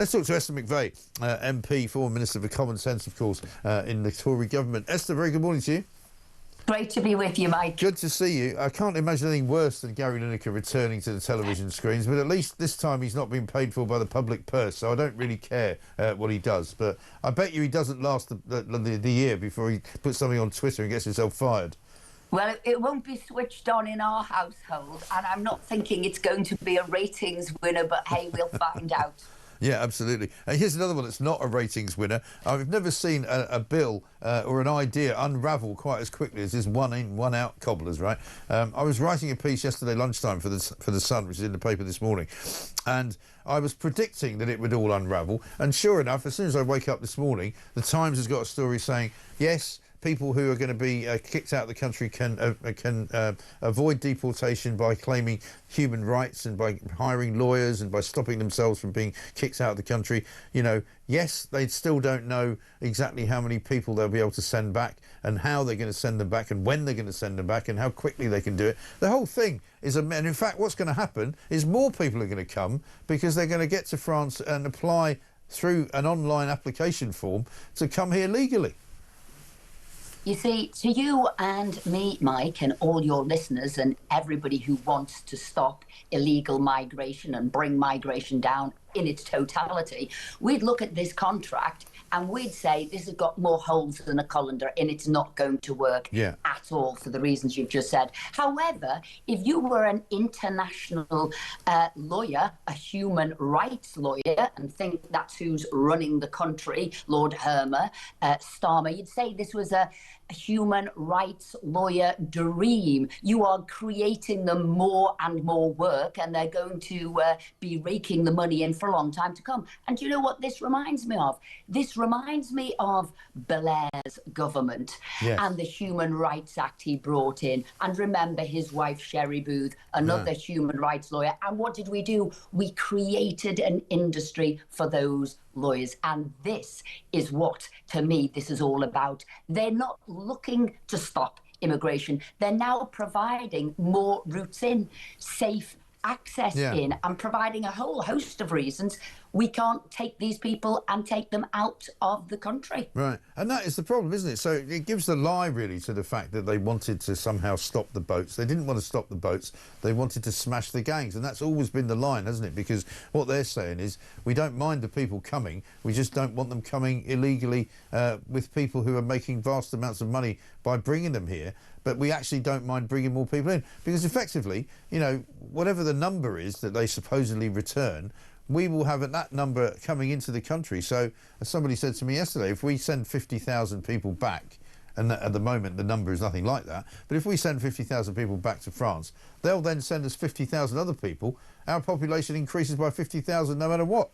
Let's talk to Esther McVey, MP, former Minister for Common Sense, of course, in the Tory government. Esther, very good morning to you. Great to be with you, Mike. Good to see you. I can't imagine anything worse than Gary Lineker returning to the television screens, but at least this time he's not being paid for by the public purse, so I don't really care what he does. But I bet you he doesn't last the year before he puts something on Twitter and gets himself fired. Well, it won't be switched on in our household, and I'm not thinking it's going to be a ratings winner, but hey, we'll find out. Yeah, absolutely. And here's another one that's not a ratings winner. I've never seen a bill or an idea unravel quite as quickly as this one in, one out cobblers, right? I was writing a piece yesterday lunchtime for the Sun, which is in the paper this morning, and I was predicting that it would all unravel. And sure enough, as soon as I wake up this morning, the Times has got a story saying, yes, people who are going to be kicked out of the country can avoid deportation by claiming human rights and by hiring lawyers and by stopping themselves from being kicked out of the country. You know, yes, they still don't know exactly how many people they'll be able to send back and how they're going to send them back and when they're going to send them back and how quickly they can do it. The whole thing is and in fact, what's going to happen is more people are going to come because they're going to get to France and apply through an online application form to come here legally. You see, to you and me, Mike, and all your listeners and everybody who wants to stop illegal migration and bring migration down in its totality, we'd look at this contract and we'd say this has got more holes than a colander and it's not going to work at all for the reasons you've just said. However, if you were an international lawyer, a human rights lawyer, and think that's who's running the country, Lord Starmer, you'd say this was a human rights lawyer dream. You are creating them more and more work and they're going to be raking the money in for a long time to come. And do you know what this reminds me of? This reminds me of Blair's government and the Human Rights Act he brought in. And remember his wife, Sherry Booth, another human rights lawyer. And what did we do? We created an industry for those lawyers. And this is what, to me, this is all about. They're not looking to stop immigration. They're now providing more routes in, safe access in, and providing a whole host of reasons we can't take these people and take them out of the country. Right, and that is the problem, isn't it? So it gives the lie, really, to the fact that they wanted to somehow stop the boats. They didn't want to stop the boats. They wanted to smash the gangs, and that's always been the line, hasn't it? Because what they're saying is, we don't mind the people coming, we just don't want them coming illegally with people who are making vast amounts of money by bringing them here. But we actually don't mind bringing more people in because effectively, you know, whatever the number is that they supposedly return, we will have that number coming into the country. So as somebody said to me yesterday, if we send 50,000 people back, and at the moment the number is nothing like that, but if we send 50,000 people back to France, they'll then send us 50,000 other people. Our population increases by 50,000 no matter what.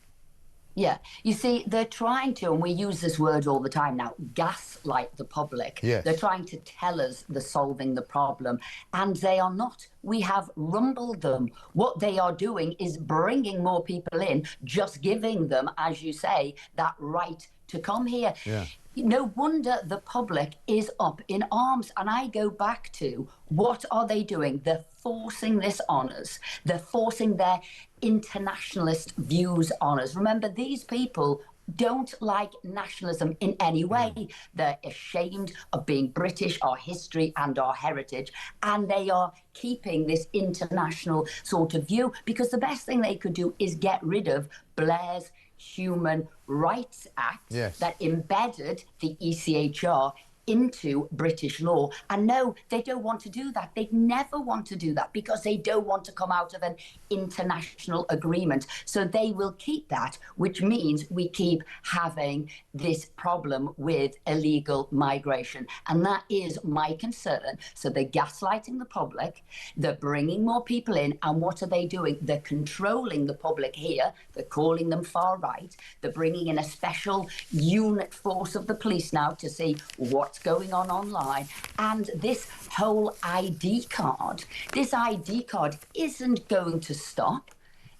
Yeah, you see, they're trying to, and we use this word all the time now, gaslight the public. Yes. They're trying to tell us they're solving the problem, and they are not. We have rumbled them. What they are doing is bringing more people in, just giving them, as you say, that right to come here. Yeah. No wonder the public is up in arms. And I go back to, what are they doing? They're forcing this on us. They're forcing their internationalist views on us. Remember, these people don't like nationalism in any way. They're ashamed of being British, our history and our heritage, and they are keeping this international sort of view because the best thing they could do is get rid of Blair's Human Rights Act that embedded the ECHR into British law. And no, they don't want to do that. They'd never want to do that because they don't want to come out of an international agreement. So they will keep that, which means we keep having this problem with illegal migration. And that is my concern. So they're gaslighting the public. They're bringing more people in. And what are they doing? They're controlling the public here. They're calling them far right. They're bringing in a special unit force of the police now to see what's going on online. And this whole ID card isn't going to stop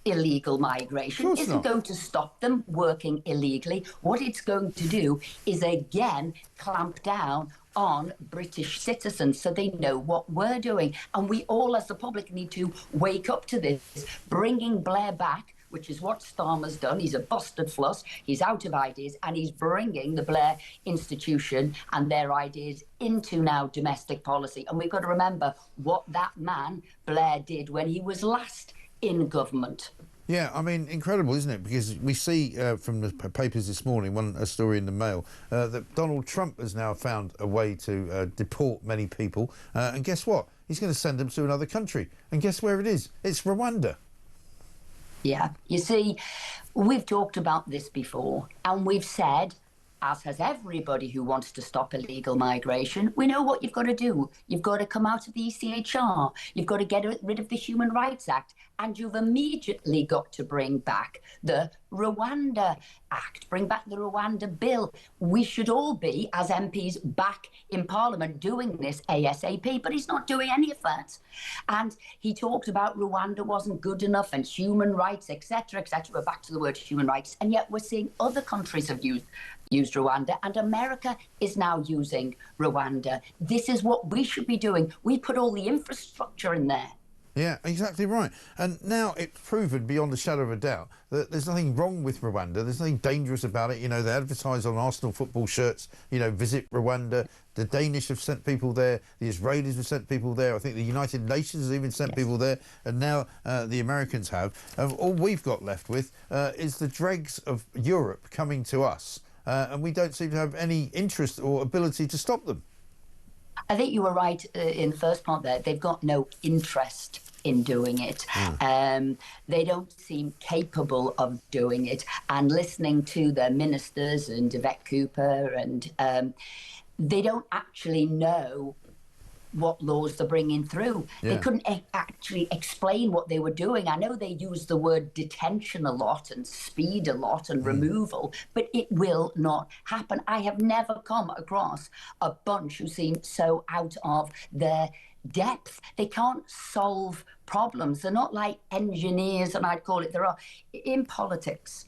illegal migration, isn't going to stop them working illegally. What it's going to do is again clamp down on British citizens so they know what we're doing. And we all as the public need to wake up to this. Bringing Blair back which is what Starmer's done. He's a busted fuss. He's out of ideas, and he's bringing the Blair institution and their ideas into now domestic policy. And we've got to remember what that man, Blair, did when he was last in government. Yeah, I mean, incredible, isn't it? Because we see from the papers this morning, a story in the Mail, that Donald Trump has now found a way to deport many people. And guess what? He's going to send them to another country. And guess where it is? It's Rwanda. Yeah, you see, we've talked about this before, and we've said, as has everybody who wants to stop illegal migration, we know what you've got to do. You've got to come out of the ECHR. You've got to get rid of the Human Rights Act. And you've immediately got to bring back the Rwanda Act, bring back the Rwanda bill. We should all be, as MPs, back in Parliament doing this ASAP, but he's not doing any of that. And he talked about Rwanda wasn't good enough and human rights, etc., etc. We're back to the word human rights. And yet we're seeing other countries have used Rwanda, and America is now using Rwanda. This is what we should be doing. We put all the infrastructure in there. Yeah, exactly right. And now it's proven beyond a shadow of a doubt that there's nothing wrong with Rwanda. There's nothing dangerous about it. You know, they advertise on Arsenal football shirts, you know, visit Rwanda. The Danish have sent people there. The Israelis have sent people there. I think the United Nations has even sent people there. And now the Americans have. All we've got left with is the dregs of Europe coming to us. And we don't seem to have any interest or ability to stop them. I think you were right in the first part there. They've got no interest in doing it. They don't seem capable of doing it. And listening to the ministers and Yvette Cooper, and they don't actually know what laws they're bringing through. Yeah. They couldn't actually explain what they were doing. I know they use the word detention a lot and speed a lot and removal, but it will not happen. I have never come across a bunch who seem so out of their depth. They can't solve problems. They're not like engineers, and I'd call it, there are, in politics,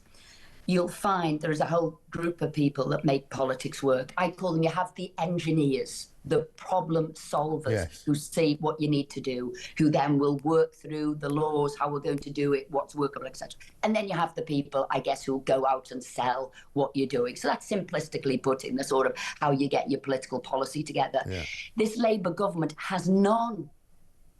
you'll find there's a whole group of people that make politics work. I call them, you have the engineers, the problem solvers, yes, who see what you need to do, who then will work through the laws, how we're going to do it, what's workable, etc. And then you have the people, I guess, who go out and sell what you're doing. So that's simplistically putting the sort of how you get your political policy together. Yeah. This Labour government has none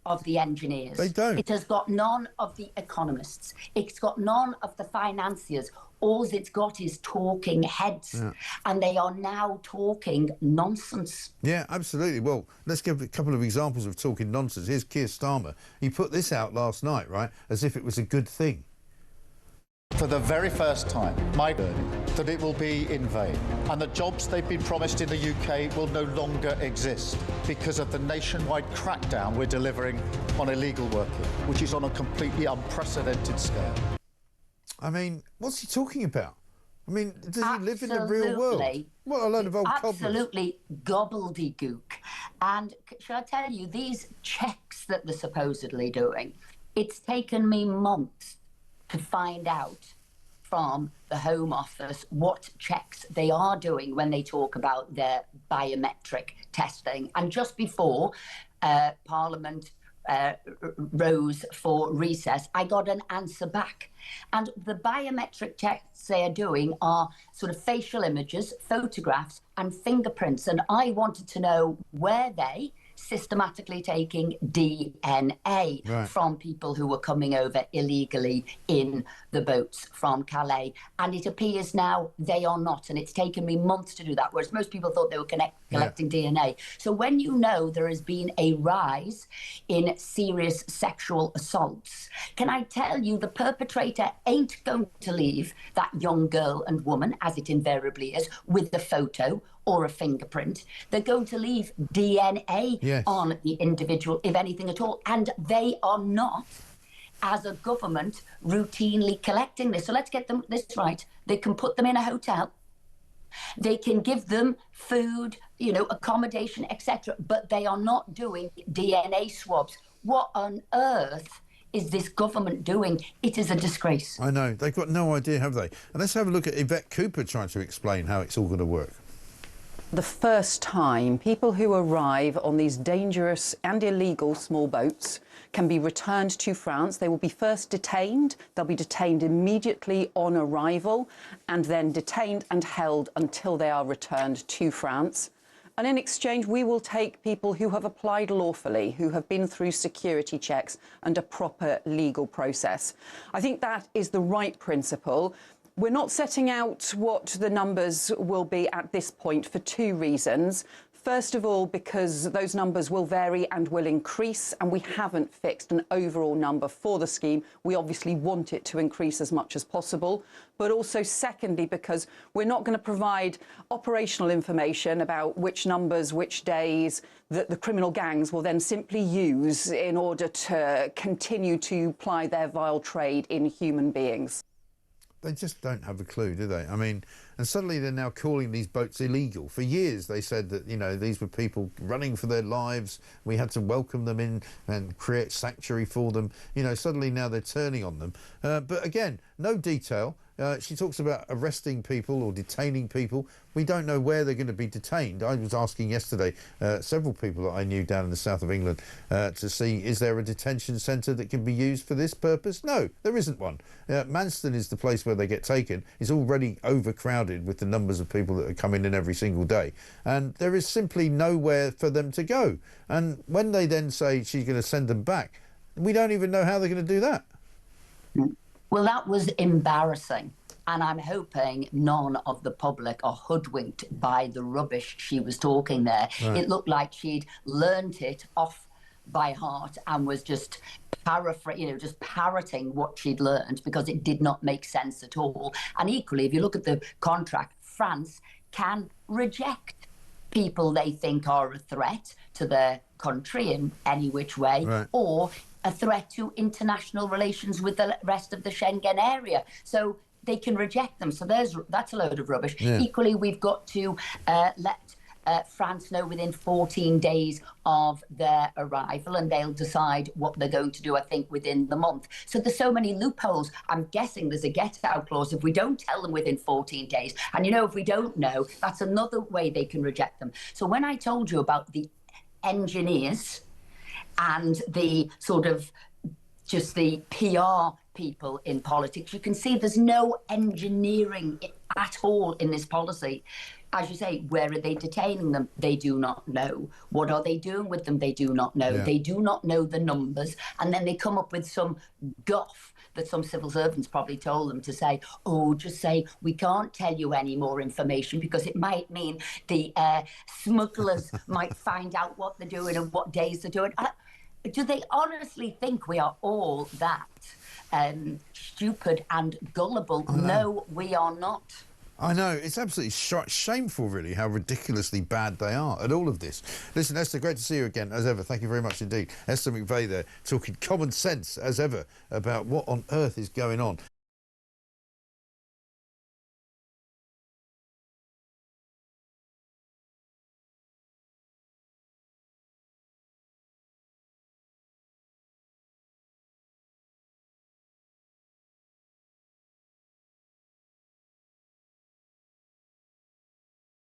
of the engineers. They don't. It has got none of the economists. It's got none of the financiers. All it's got is talking heads, yeah, and they are now talking nonsense. Yeah, absolutely. Well, let's give a couple of examples of talking nonsense. Here's Keir Starmer. He put this out last night, right, as if it was a good thing. For the very first time, my learning that it will be in vain, and the jobs they've been promised in the UK will no longer exist because of the nationwide crackdown we're delivering on illegal working, which is on a completely unprecedented scale. I mean, what's he talking about? I mean, does he live in the real world? What a load of old cobblers. Absolutely gobbledygook. And shall I tell you, these checks that they're supposedly doing, it's taken me months to find out from the Home Office what checks they are doing when they talk about their biometric testing. And just before Parliament rose for recess, I got an answer back. And the biometric checks they are doing are sort of facial images, photographs, and fingerprints. And I wanted to know, were they systematically taking DNA from people who were coming over illegally in the boats from Calais? And it appears now they are not, and it's taken me months to do that, whereas most people thought they were collecting DNA. So when you know there has been a rise in serious sexual assaults, can I tell you, the perpetrator ain't going to leave that young girl and woman, as it invariably is, with the photo or a fingerprint. They're going to leave DNA on the individual, if anything at all. And they are not, as a government, routinely collecting this. So let's get this right. They can put them in a hotel. They can give them food, you know, accommodation, etc. But they are not doing DNA swabs. What on earth is this government doing? It is a disgrace. I know. They've got no idea, have they? And let's have a look at Yvette Cooper trying to explain how it's all going to work. the first time people who arrive on these dangerous and illegal small boats can be returned to France. They will be first detained. They'll be detained immediately on arrival and then detained and held until they are returned to France. And in exchange, we will take people who have applied lawfully, who have been through security checks and a proper legal process. I think that is the right principle. We're not setting out what the numbers will be at this point for two reasons. First of all, because those numbers will vary and will increase, and we haven't fixed an overall number for the scheme. We obviously want it to increase as much as possible. But also, secondly, because we're not going to provide operational information about which numbers, which days that the criminal gangs will then simply use in order to continue to ply their vile trade in human beings. They just don't have a clue, do they? I mean, and suddenly they're now calling these boats illegal. For years they said that, you know, these were people running for their lives. We had to welcome them in and create sanctuary for them. You know, suddenly now they're turning on them. But again, no detail. She talks about arresting people or detaining people. We don't know where they're going to be detained. I was asking yesterday several people that I knew down in the south of England to see, is there a detention centre that can be used for this purpose? No, there isn't one. Manston is the place where they get taken. It's already overcrowded with the numbers of people that are coming in every single day. And there is simply nowhere for them to go. And when they then say she's going to send them back, we don't even know how they're going to do that. Well, that was embarrassing. And I'm hoping none of the public are hoodwinked by the rubbish she was talking there. Right. It looked like she'd learnt it off by heart and was just parroting what she'd learned, because it did not make sense at all. And equally, if you look at the contract, France can reject people they think are a threat to their country in any which way, right, or a threat to international relations with the rest of the Schengen area. So they can reject them. So that's a load of rubbish. Yeah. Equally, we've got to let France know within 14 days of their arrival, and they'll decide what they're going to do, I think, within the month. So there's so many loopholes. I'm guessing there's a get-out clause if we don't tell them within 14 days. And, you know, if we don't know, that's another way they can reject them. So when I told you about the engineers and the sort of just the PR people in politics, you can see there's no engineering at all in this policy. As you say, where are they detaining them? They do not know. What are they doing with them? They do not know. Yeah. They do not know the numbers. And then they come up with some guff that some civil servants probably told them to say, oh, just say, we can't tell you any more information because it might mean the smugglers might find out what they're doing and what days they're doing. Do they honestly think we are all that stupid and gullible? No, we are not. I know, it's absolutely shameful, really, how ridiculously bad they are at all of this. Listen, Esther, great to see you again, as ever. Thank you very much indeed. Esther McVey there, talking common sense, as ever, about what on earth is going on.